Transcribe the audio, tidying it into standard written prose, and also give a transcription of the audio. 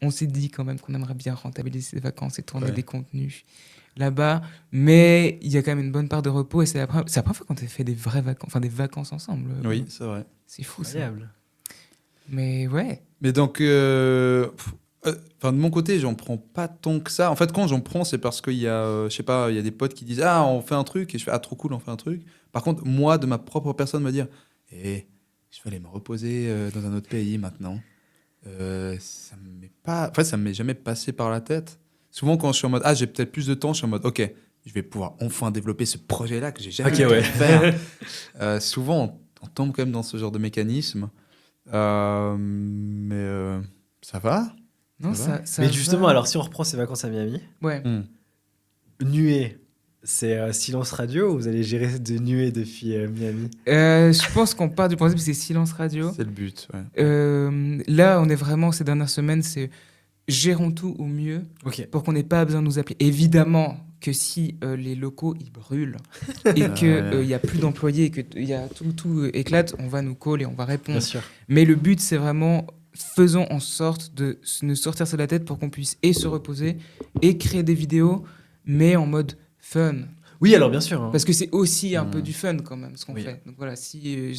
on s'est dit quand même qu'on aimerait bien rentabiliser ces vacances et tourner Ouais. des contenus là-bas. Mais il y a quand même une bonne part de repos et c'est la première fois qu'on a fait des vraies vacances, enfin des vacances ensemble. Oui, c'est vrai. C'est fou ça. Incroyable. Mais ouais. Mais donc, de mon côté, j'en prends pas tant que ça. En fait, quand j'en prends, c'est parce qu'il y a, je sais pas, il y a des potes qui disent ah, on fait un truc, et je fais ah, trop cool, on fait un truc. Par contre, moi, de ma propre personne, me dire je vais aller me reposer dans un autre pays maintenant. Ça me met pas, en fait, ça me m'est jamais passé par la tête. Souvent, quand je suis en mode j'ai peut-être plus de temps, je suis en mode ok, je vais pouvoir enfin développer ce projet-là que j'ai jamais pu faire. Souvent, on tombe quand même dans ce genre de mécanisme. Mais ça va. Non, Ça va ça Mais va. justement, alors si on reprend ces vacances à Miami, Ouais. nuée, c'est silence radio ou vous allez gérer de nuées depuis Miami? Je pense qu'on part du principe que c'est silence radio. C'est le but. Ouais. Là, on est vraiment, ces dernières semaines, c'est gérons tout au mieux Ok. pour qu'on n'ait pas besoin de nous appeler. Évidemment que si les locaux ils brûlent et qu'il n'y a plus d'employés et que tout éclate, on va nous call et on va répondre. Bien sûr. Mais le but, c'est vraiment faisons en sorte de nous sortir ça de la tête pour qu'on puisse et se reposer et créer des vidéos, mais en mode fun. Oui, alors bien sûr. Hein. Parce que c'est aussi un peu du fun quand même ce qu'on Oui. fait. Donc voilà, si